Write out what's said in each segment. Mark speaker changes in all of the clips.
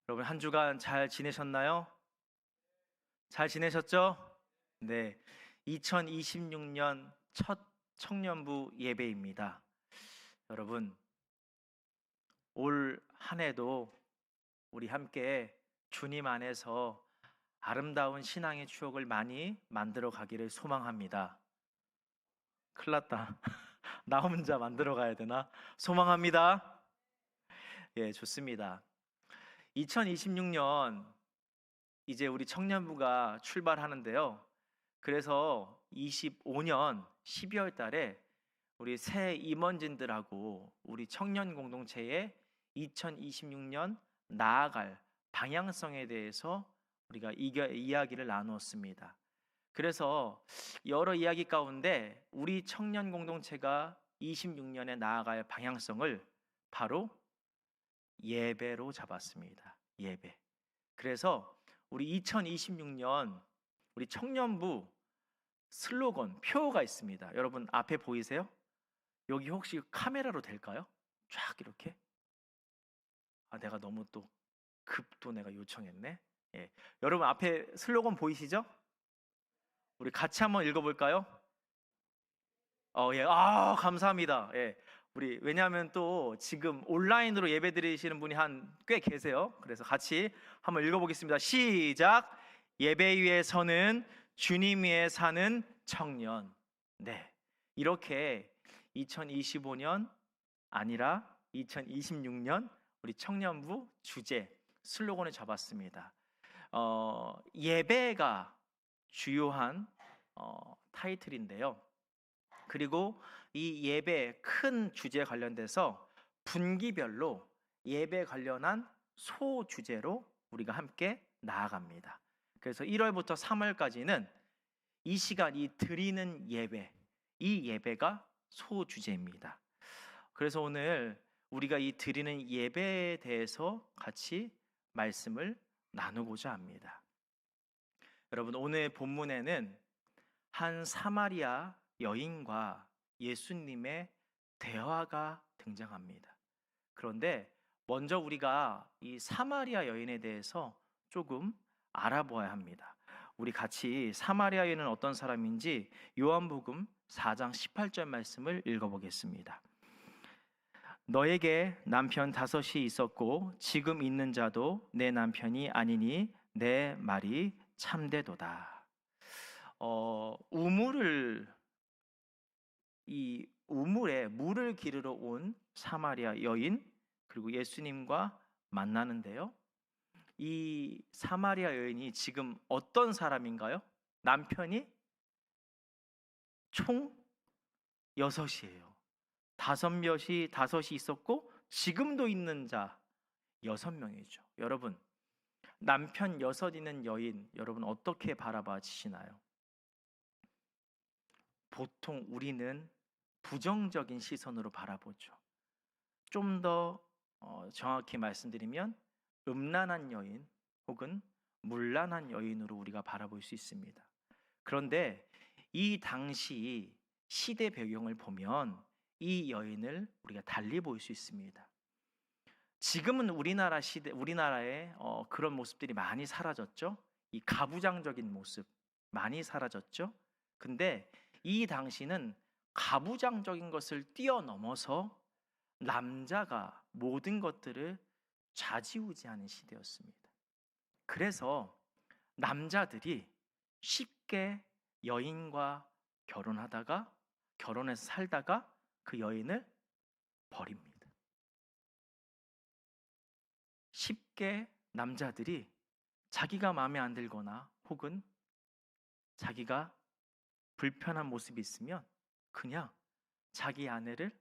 Speaker 1: 여러분 한 주간 잘 지내셨나요? 잘 지내셨죠? 네. 2026년 첫 청년부 예배입니다. 여러분, 올 한 해도 우리 함께 주님 안에서 아름다운 신앙의 추억을 많이 만들어 가기를 소망합니다. 큰일 났다. 나 혼자 만들어 가야 되나? 소망합니다. 예, 좋습니다. 2026년 이제 우리 청년부가 출발하는데요. 그래서 25년 12월 달에 우리 새 임원진들하고 우리 청년 공동체의 2026년 나아갈 방향성에 대해서 우리가 이야기를 나누었습니다. 그래서 여러 이야기 가운데 우리 청년 공동체가 26년에 나아갈 방향성을 바로 예배로 잡았습니다. 예배. 그래서 우리 2026년 우리 청년부 슬로건 표가 있습니다. 여러분 앞에 보이세요? 여기 혹시 카메라로 될까요? 쫙 이렇게. 내가 너무 또 급도 내가 요청했네. 예. 여러분 앞에 슬로건 보이시죠? 우리 같이 한번 읽어볼까요? 예. 감사합니다. 예. 우리 왜냐하면 또 지금 온라인으로 예배 드리시는 분이 꽤 계세요. 그래서 같이 한번 읽어보겠습니다. 시작. 예배 위에 서는 주님 위에 사는 청년. 네. 이렇게 2025년 아니라 2026년 우리 청년부 주제 슬로건을 잡았습니다. 예배가 주요한 타이틀인데요. 그리고 이 예배 큰 주제에 관련돼서 분기별로 예배 관련한 소주제로 우리가 함께 나아갑니다. 그래서 1월부터 3월까지는 이 시간, 이 드리는 예배, 이 예배가 소주제입니다. 그래서 오늘 우리가 이 드리는 예배에 대해서 같이 말씀을 나누고자 합니다. 여러분 오늘 본문에는 한 사마리아 여인과 예수님의 대화가 등장합니다. 그런데 먼저 우리가 이 사마리아 여인에 대해서 조금 알아보아야 합니다. 우리 같이 사마리아 여인은 어떤 사람인지 요한복음 4장 18절 말씀을 읽어보겠습니다. 너에게 남편 5이 있었고 지금 있는 자도 내 남편이 아니니 내 말이 참되도다. 이 우물에 물을 기르러 온 사마리아 여인 그리고 예수님과 만나는데요. 이 사마리아 여인이 지금 어떤 사람인가요? 남편이 총 6이에요. 5이 있었고 지금도 있는 자 6명이죠. 여러분 남편 6 있는 여인 여러분 어떻게 바라봐지시나요? 보통 우리는 부정적인 시선으로 바라보죠. 좀 더 정확히 말씀드리면 음란한 여인 혹은 문란한 여인으로 우리가 바라볼 수 있습니다. 그런데 이 당시 시대 배경을 보면 이 여인을 우리가 달리 볼 수 있습니다. 지금은 우리나라에 그런 모습들이 많이 사라졌죠. 이 가부장적인 모습 많이 사라졌죠. 근데 이 당시는 가부장적인 것을 뛰어넘어서 남자가 모든 것들을 좌지우지하는 시대였습니다. 그래서 남자들이 쉽게 여인과 결혼해서 살다가 그 여인을 버립니다. 쉽게 남자들이 자기가 마음에 안 들거나 혹은 자기가 불편한 모습이 있으면 그냥 자기 아내를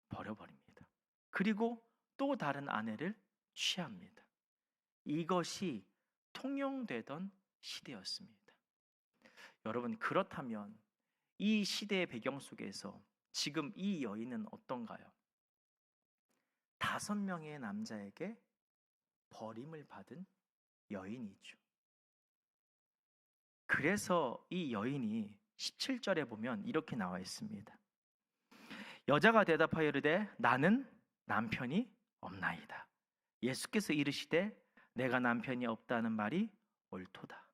Speaker 1: 버려버립니다. 그리고 또 다른 아내를 취합니다. 이것이 통용되던 시대였습니다. 여러분 그렇다면 이 시대의 배경 속에서 지금 이 여인은 어떤가요? 5명의 남자에게 버림을 받은 여인이죠. 그래서 이 여인이 17절에 보면 이렇게 나와 있습니다. 여자가 대답하여 이르되 나는 남편이 없나이다. 예수께서 이르시되 내가 남편이 없다는 말이 옳도다.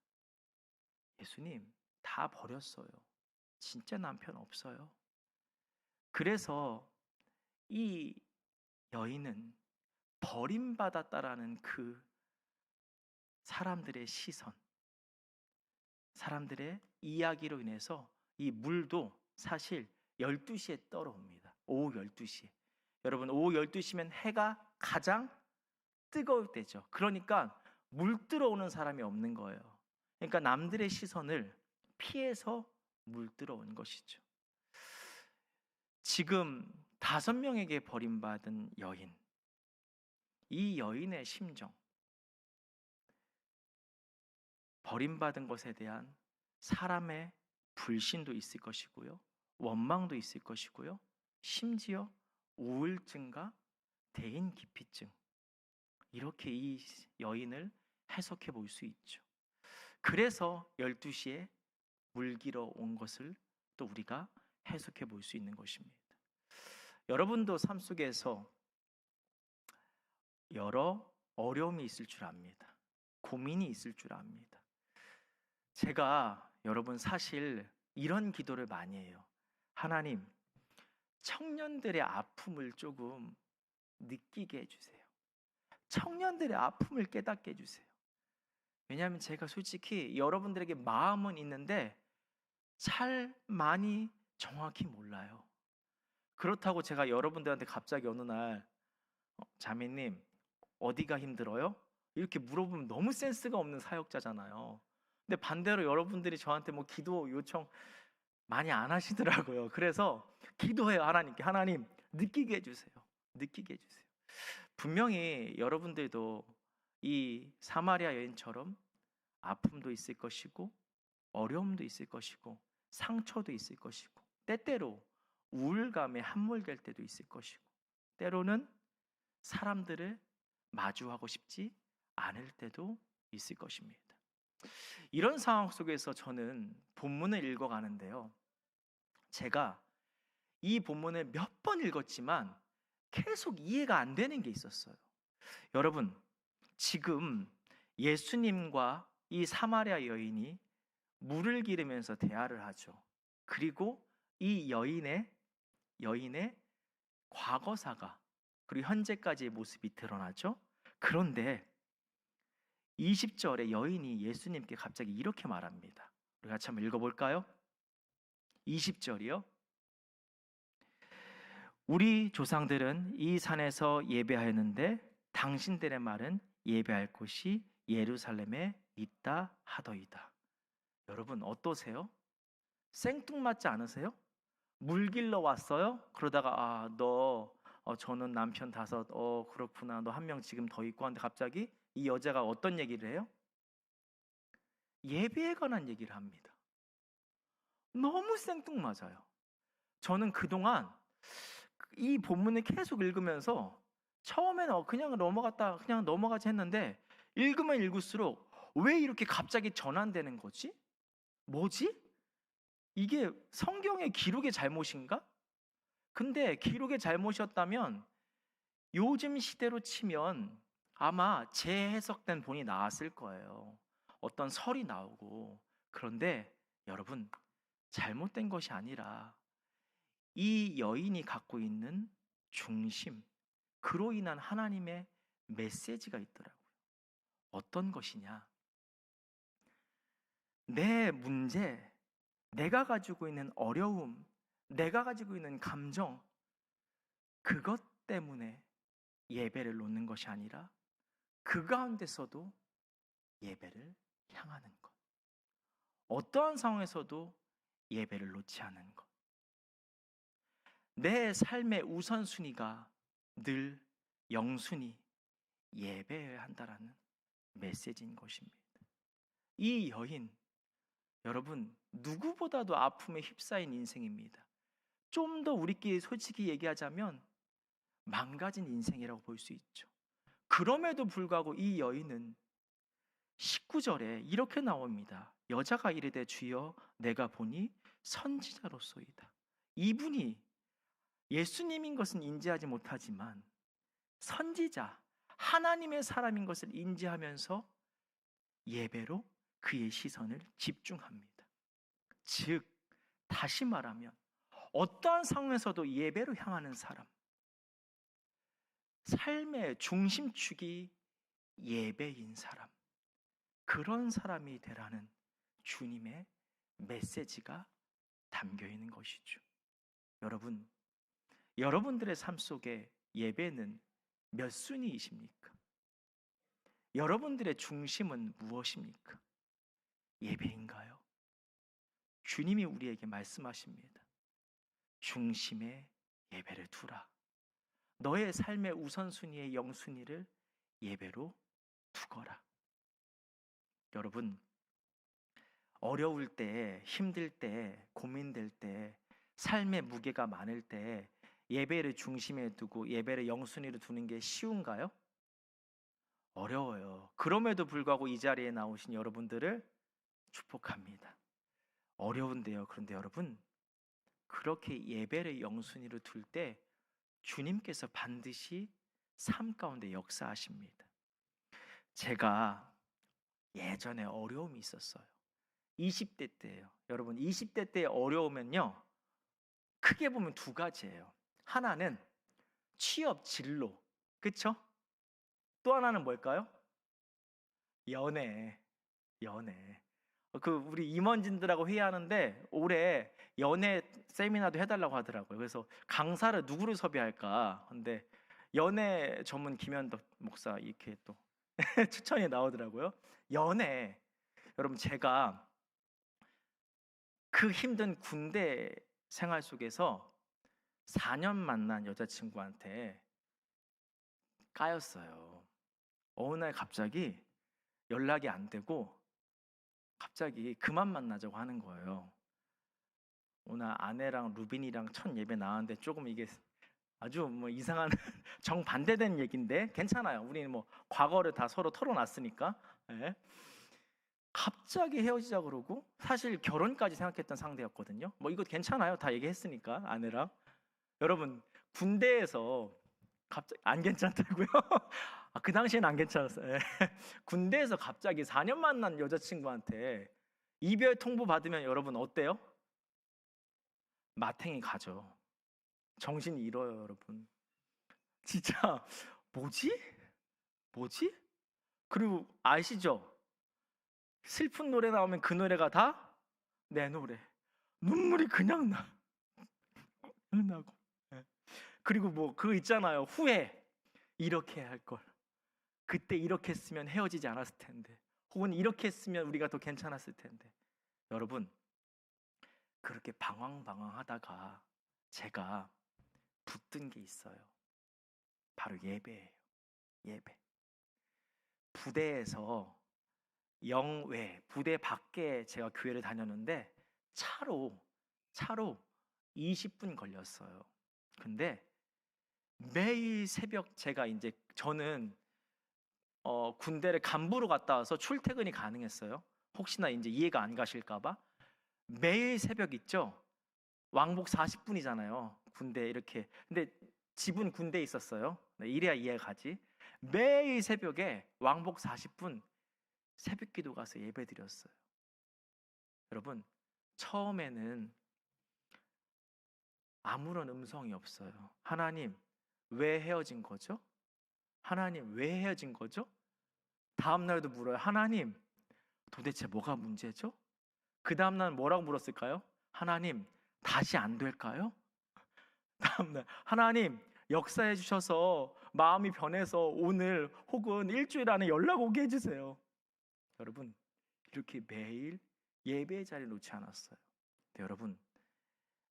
Speaker 1: 예수님, 다 버렸어요. 진짜 남편 없어요. 그래서 이 여인은 버림받았다라는 그 사람들의 시선, 사람들의 이야기로 인해서 이 물도 사실 12시에 떨어옵니다. 오후 12시에. 여러분, 오후 12시면 해가 가장 뜨거울 때죠. 그러니까 물 들어오는 사람이 없는 거예요. 그러니까 남들의 시선을 피해서 물 들어온 것이죠. 지금 5명에게 버림받은 여인, 이 여인의 심정, 버림받은 것에 대한 사람의 불신도 있을 것이고요, 원망도 있을 것이고요, 심지어 우울증과 대인 기피증, 이렇게 이 여인을 해석해 볼 수 있죠. 그래서 12시에 물기러 온 것을 또 우리가 해석해 볼 수 있는 것입니다. 여러분도 삶 속에서 여러 어려움이 있을 줄 압니다. 고민이 있을 줄 압니다. 제가 여러분 사실 이런 기도를 많이 해요. 하나님, 청년들의 아픔을 조금 느끼게 해주세요. 청년들의 아픔을 깨닫게 해주세요. 왜냐하면 제가 솔직히 여러분들에게 마음은 있는데 잘 많이 정확히 몰라요. 그렇다고 제가 여러분들한테 갑자기 어느 날 자매님 어디가 힘들어요? 이렇게 물어보면 너무 센스가 없는 사역자잖아요. 근데 반대로 여러분들이 저한테 뭐 기도 요청 많이 안 하시더라고요. 그래서 기도해요. 하나님께. 하나님 느끼게 해주세요. 느끼게 해주세요. 분명히 여러분들도 이 사마리아 여인처럼 아픔도 있을 것이고 어려움도 있을 것이고 상처도 있을 것이고 때때로 우울감에 함몰될 때도 있을 것이고 때로는 사람들을 마주하고 싶지 않을 때도 있을 것입니다. 이런 상황 속에서 저는 본문을 읽어가는데요, 제가 이 본문을 몇 번 읽었지만 계속 이해가 안 되는 게 있었어요. 여러분, 지금 예수님과 이 사마리아 여인이 물을 기르면서 대화를 하죠. 그리고 이 여인의 과거사가 그리고 현재까지의 모습이 드러나죠. 그런데 20절에 여인이 예수님께 갑자기 이렇게 말합니다. 우리 같이 한번 읽어볼까요? 20절이요. 우리 조상들은 이 산에서 예배하였는데 당신들의 말은 예배할 곳이 예루살렘에 있다 하더이다. 여러분 어떠세요? 생뚱맞지 않으세요? 물 길러 왔어요? 그러다가 저는 남편 5, 그렇구나, 너 1명 지금 더 있고 하는데 갑자기 이 여자가 어떤 얘기를 해요? 예배에 관한 얘기를 합니다. 너무 생뚱맞아요. 저는 그동안 이 본문을 계속 읽으면서 처음에는 그냥 넘어가지 했는데 읽으면 읽을수록 왜 이렇게 갑자기 전환되는 거지? 뭐지? 이게 성경의 기록의 잘못인가? 근데 기록의 잘못이었다면 요즘 시대로 치면 아마 재해석된 본이 나왔을 거예요. 어떤 설이 나오고. 그런데 여러분, 잘못된 것이 아니라 이 여인이 갖고 있는 중심, 그로 인한 하나님의 메시지가 있더라고요. 어떤 것이냐? 내 문제, 내가 가지고 있는 어려움, 내가 가지고 있는 감정, 그것 때문에 예배를 놓는 것이 아니라 그 가운데서도 예배를 향하는 것. 어떠한 상황에서도 예배를 놓지 않는 것. 내 삶의 우선순위가 늘 영순위, 예배해야 한다라는 메시지인 것입니다. 이 여인, 여러분 누구보다도 아픔에 휩싸인 인생입니다. 좀 더 우리끼리 솔직히 얘기하자면 망가진 인생이라고 볼 수 있죠. 그럼에도 불구하고 이 여인은 19절에 이렇게 나옵니다. 여자가 이르되 주여 내가 보니 선지자로소이다. 이분이 예수님인 것은 인지하지 못하지만 선지자, 하나님의 사람인 것을 인지하면서 예배로 그의 시선을 집중합니다. 즉, 다시 말하면 어떠한 상황에서도 예배로 향하는 사람, 삶의 중심축이 예배인 사람, 그런 사람이 되라는 주님의 메시지가 담겨 있는 것이죠. 여러분, 여러분들의 삶 속에 예배는 몇 순위이십니까? 여러분들의 중심은 무엇입니까? 예배인가요? 주님이 우리에게 말씀하십니다. 중심에 예배를 두라. 너의 삶의 우선순위의 영순위를 예배로 두거라. 여러분, 어려울 때, 힘들 때, 고민될 때, 삶의 무게가 많을 때 예배를 중심에 두고 예배를 영순위로 두는 게 쉬운가요? 어려워요. 그럼에도 불구하고 이 자리에 나오신 여러분들을 축복합니다. 어려운데요. 그런데 여러분, 그렇게 예배를 영순위로 둘 때 주님께서 반드시 삶 가운데 역사하십니다. 제가 예전에 어려움이 있었어요. 20대 때예요. 여러분, 20대 때 어려우면요, 크게 보면 두 가지예요. 하나는 취업 진로, 그쵸? 또 하나는 뭘까요? 연애. 우리 임원진들하고 회의하는데 올해 연애 세미나도 해달라고 하더라고요. 그래서 강사를 누구를 섭외할까? 근데 연애 전문 김현덕 목사 이렇게 또 추천이 나오더라고요. 연애. 여러분, 제가 그 힘든 군대 생활 속에서 4년 만난 여자친구한테 까였어요. 어느 날 갑자기 연락이 안 되고 갑자기 그만 만나자고 하는 거예요. 오늘 아내랑 루빈이랑 첫 예배 나왔는데 조금 이게 아주 뭐 이상한 정반대된 얘기인데 괜찮아요. 우리는 뭐 과거를 다 서로 털어놨으니까. 예. 갑자기 헤어지자 그러고, 사실 결혼까지 생각했던 상대였거든요. 뭐 이거 괜찮아요. 다 얘기했으니까 아내랑. 여러분, 군대에서 갑자기 안 괜찮다고요? 그 당시엔 안 괜찮았어요. 예. 군대에서 갑자기 4년 만난 여자친구한테 이별 통보 받으면 여러분 어때요? 마탱이 가죠. 정신이 잃어요, 여러분. 진짜 뭐지? 그리고 아시죠? 슬픈 노래 나오면 그 노래가 다 내 노래. 눈물이 그냥 나고. 예. 그리고 뭐 그거 있잖아요. 후회. 이렇게 할 걸. 그때 이렇게 했으면 헤어지지 않았을 텐데. 혹은 이렇게 했으면 우리가 더 괜찮았을 텐데. 여러분, 그렇게 방황하다가 제가 붙든 게 있어요. 바로 예배예요. 예배. 부대에서 영외, 부대 밖에 제가 교회를 다녔는데 차로 20분 걸렸어요. 근데 매일 새벽 저는 군대를 간부로 갔다 와서 출퇴근이 가능했어요. 혹시나 이제 이해가 안 가실까봐 매일 새벽 있죠. 왕복 40분이잖아요. 군대 이렇게. 근데 집은 군대에 있었어요. 이래야 이해가 가지. 매일 새벽에 왕복 40분 새벽기도 가서 예배 드렸어요. 여러분, 처음에는 아무런 음성이 없어요. 하나님, 왜 헤어진 거죠? 하나님, 왜 헤어진 거죠? 다음 날도 물어요. 하나님, 도대체 뭐가 문제죠? 그 다음 날 뭐라고 물었을까요? 하나님, 다시 안 될까요? 다음 날, 하나님, 역사해 주셔서 마음이 변해서 오늘 혹은 일주일 안에 연락 오게 해주세요. 여러분, 이렇게 매일 예배의 자리를 놓지 않았어요. 여러분,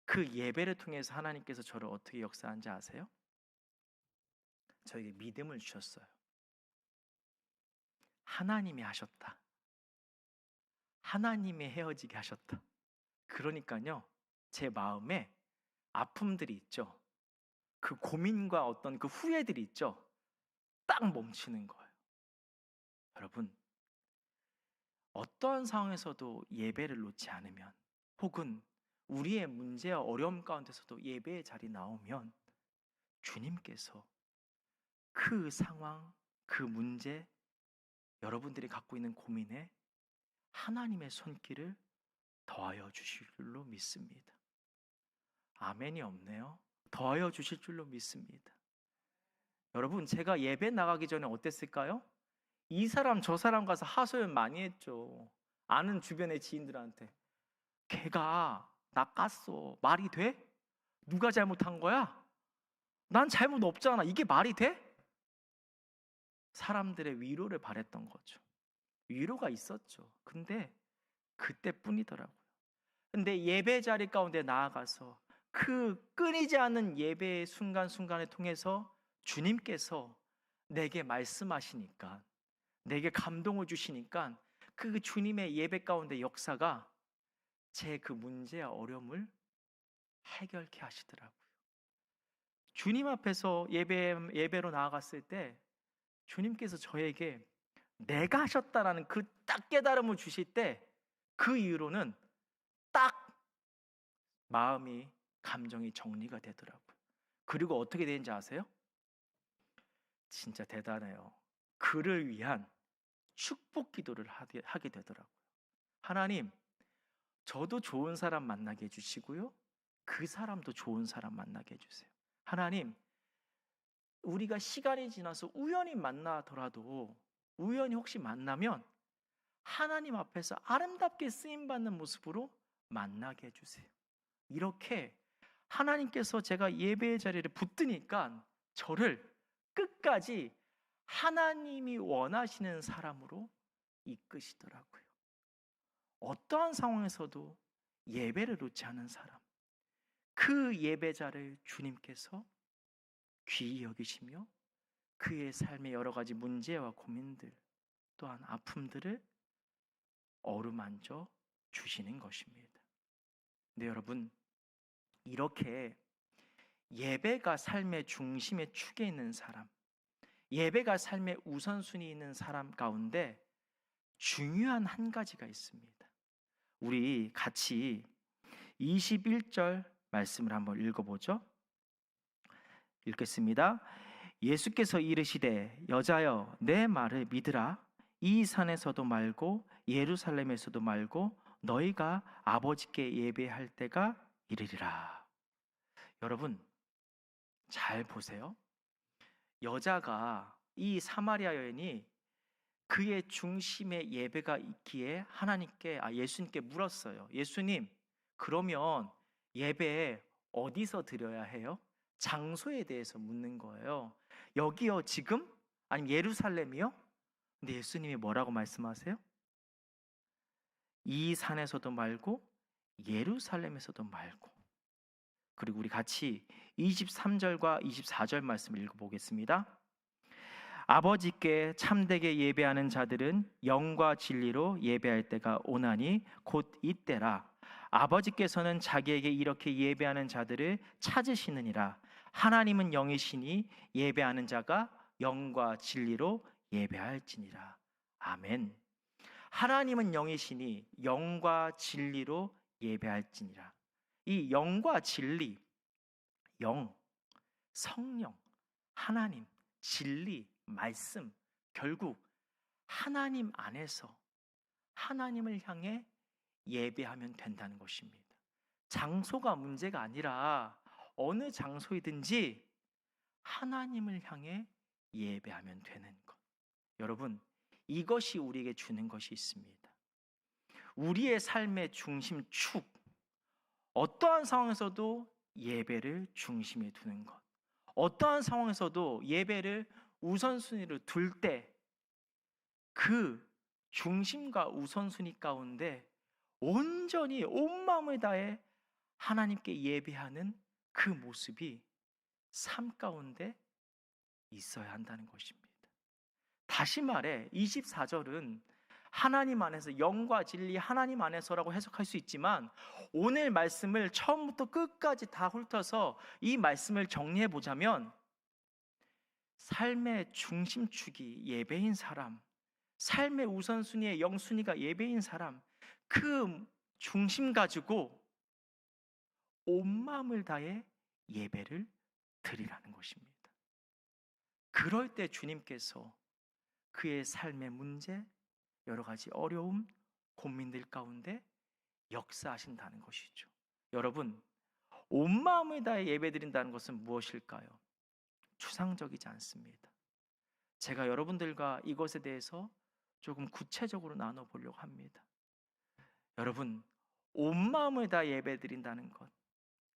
Speaker 1: 그 예배를 통해서 하나님께서 저를 어떻게 역사한지 아세요? 저에게 믿음을 주셨어요. 하나님이 하셨다. 하나님이 헤어지게 하셨다. 그러니까요, 제 마음에 아픔들이 있죠. 그 고민과 어떤 그 후회들이 있죠. 딱 멈추는 거예요. 여러분, 어떠한 상황에서도 예배를 놓지 않으면, 혹은 우리의 문제와 어려움 가운데서도 예배의 자리 나오면 주님께서 그 상황, 그 문제, 여러분들이 갖고 있는 고민에 하나님의 손길을 더하여 주실 줄로 믿습니다. 아멘이 없네요. 더하여 주실 줄로 믿습니다. 여러분, 제가 예배 나가기 전에 어땠을까요? 이 사람 저 사람 가서 하소연 많이 했죠. 아는 주변의 지인들한테. 걔가 나 깠어. 말이 돼? 누가 잘못한 거야? 난 잘못 없잖아. 이게 말이 돼? 사람들의 위로를 바랬던 거죠. 위로가 있었죠. 근데 그때뿐이더라고요. 근데 예배 자리 가운데 나아가서 그 끊이지 않는 예배의 순간순간을 통해서 주님께서 내게 말씀하시니까, 내게 감동을 주시니까 그 주님의 예배 가운데 역사가 제 그 문제와 어려움을 해결케 하시더라고요. 주님 앞에서 예배로 나아갔을 때 주님께서 저에게 내가 하셨다라는 그 딱 깨달음을 주실 때 그 이후로는 딱 마음이, 감정이 정리가 되더라고요. 그리고 어떻게 되는지 아세요? 진짜 대단해요. 그를 위한 축복 기도를 하게 되더라고요. 하나님, 저도 좋은 사람 만나게 해주시고요. 그 사람도 좋은 사람 만나게 해주세요. 하나님, 우리가 시간이 지나서 우연히 만나더라도 우연히 혹시 만나면 하나님 앞에서 아름답게 쓰임받는 모습으로 만나게 해주세요. 이렇게 하나님께서 제가 예배의 자리를 붙드니까 저를 끝까지 하나님이 원하시는 사람으로 이끄시더라고요. 어떠한 상황에서도 예배를 놓지 않은 사람, 그 예배자를 주님께서 귀히 여기시며 그의 삶의 여러 가지 문제와 고민들 또한 아픔들을 어루만져 주시는 것입니다. 근데 여러분, 이렇게 예배가 삶의 중심의 축에 있는 사람, 예배가 삶의 우선순위에 있는 사람 가운데 중요한 한 가지가 있습니다. 우리 같이 21절 말씀을 한번 읽어보죠. 읽겠습니다. 예수께서 이르시되 여자여 내 말을 믿으라. 이 산에서도 말고 예루살렘에서도 말고 너희가 아버지께 예배할 때가 이르리라. 여러분 잘 보세요. 여자가, 이 사마리아 여인이 그의 중심에 예배가 있기에 예수님께 물었어요. 예수님, 그러면 예배 어디서 드려야 해요? 장소에 대해서 묻는 거예요. 여기요, 지금? 아니면 예루살렘이요? 근데 예수님이 뭐라고 말씀하세요? 이 산에서도 말고 예루살렘에서도 말고. 그리고 우리 같이 23절과 24절 말씀을 읽어보겠습니다. 아버지께 참되게 예배하는 자들은 영과 진리로 예배할 때가 오나니 곧 이때라. 아버지께서는 자기에게 이렇게 예배하는 자들을 찾으시느니라. 하나님은 영이시니 예배하는 자가 영과 진리로 예배할지니라. 아멘. 하나님은 영이시니 영과 진리로 예배할지니라. 이 영과 진리, 영, 성령, 하나님, 진리, 말씀, 결국 하나님 안에서 하나님을 향해 예배하면 된다는 것입니다. 장소가 문제가 아니라 어느 장소이든지 하나님을 향해 예배하면 되는 것. 여러분, 이것이 우리에게 주는 것이 있습니다. 우리의 삶의 중심 축, 어떠한 상황에서도 예배를 중심에 두는 것, 어떠한 상황에서도 예배를 우선순위로 둘 때 그 중심과 우선순위 가운데 온전히 온 마음을 다해 하나님께 예배하는 그 모습이 삶 가운데 있어야 한다는 것입니다. 다시 말해 24절은 하나님 안에서, 영과 진리 하나님 안에서라고 해석할 수 있지만 오늘 말씀을 처음부터 끝까지 다 훑어서 이 말씀을 정리해 보자면 삶의 중심축이 예배인 사람, 삶의 우선순위의 영순위가 예배인 사람, 그 중심 가지고 온 마음을 다해 예배를 드리라는 것입니다. 그럴 때 주님께서 그의 삶의 문제, 여러 가지 어려움, 고민들 가운데 역사하신다는 것이죠. 여러분, 온 마음을 다해 예배드린다는 것은 무엇일까요? 추상적이지 않습니다. 제가 여러분들과 이것에 대해서 조금 구체적으로 나눠보려고 합니다. 여러분, 온 마음을 다해 예배드린다는 것,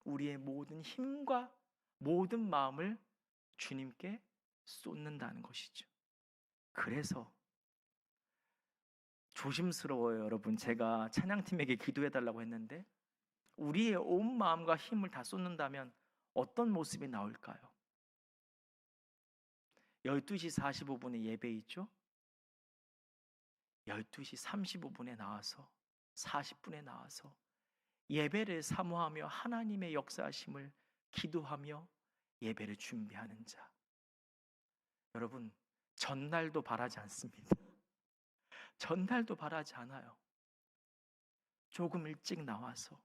Speaker 1: 우리의 모든 힘과 모든 마음을 주님께 쏟는다는 것이죠. 그래서 조심스러워요, 여러분. 제가 찬양팀에게 기도해달라고 했는데 우리의 온 마음과 힘을 다 쏟는다면 어떤 모습이 나올까요? 12시 45분에 예배 있죠? 12시 35분에 나와서 40분에 나와서 예배를 사모하며 하나님의 역사하심을 기도하며 예배를 준비하는 자. 여러분, 전날도 바라지 않습니다. 전날도 바라지 않아요. 조금 일찍 나와서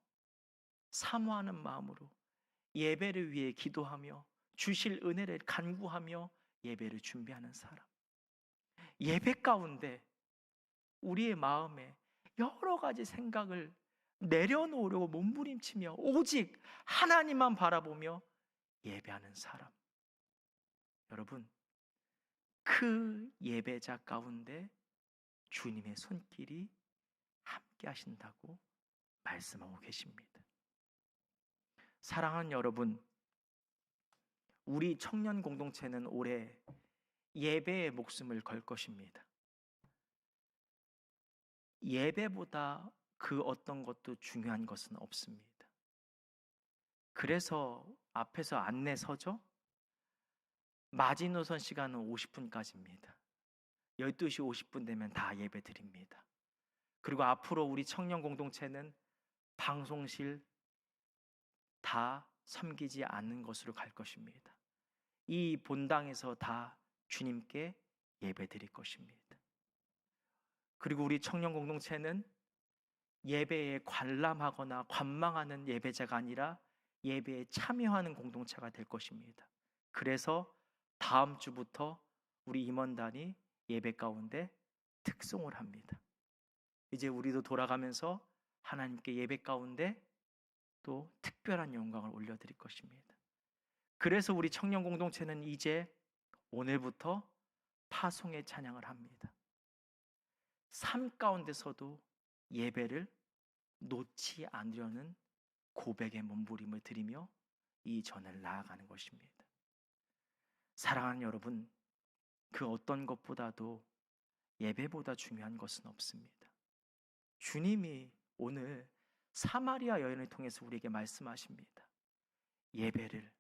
Speaker 1: 사모하는 마음으로 예배를 위해 기도하며 주실 은혜를 간구하며 예배를 준비하는 사람. 예배 가운데 우리의 마음에 여러 가지 생각을 내려놓으려고 몸부림치며 오직 하나님만 바라보며 예배하는 사람. 여러분, 그 예배자 가운데 주님의 손길이 함께 하신다고 말씀하고 계십니다. 사랑하는 여러분, 우리 청년 공동체는 올해 예배에 목숨을 걸 것입니다. 예배보다 그 어떤 것도 중요한 것은 없습니다. 그래서 앞에서 안내 서죠? 마지노선 시간은 50분까지입니다. 12시 50분 되면 다 예배 드립니다. 그리고 앞으로 우리 청년 공동체는 방송실 다 섬기지 않는 것으로 갈 것입니다. 이 본당에서 다 주님께 예배 드릴 것입니다. 그리고 우리 청년 공동체는 예배에 관람하거나 관망하는 예배자가 아니라 예배에 참여하는 공동체가 될 것입니다. 그래서 다음 주부터 우리 임원단이 예배 가운데 특송을 합니다. 이제 우리도 돌아가면서 하나님께 예배 가운데 또 특별한 영광을 올려드릴 것입니다. 그래서 우리 청년 공동체는 이제 오늘부터 파송의 찬양을 합니다. 삶 가운데서도 예배를 놓지 않으려는 고백의 몸부림을 드리며 이 전을 나아가는 것입니다. 사랑하는 여러분, 그 어떤 것보다도 예배보다 중요한 것은 없습니다. 주님이 오늘 사마리아 여인을 통해서 우리에게 말씀하십니다. 예배를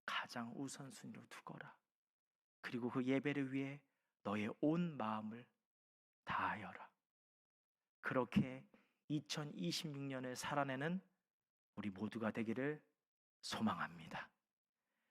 Speaker 1: 가장 우선순위로 두거라. 그리고 그 예배를 위해 너의 온 마음을 다하여라. 그렇게 2026년을 살아내는 우리 모두가 되기를 소망합니다.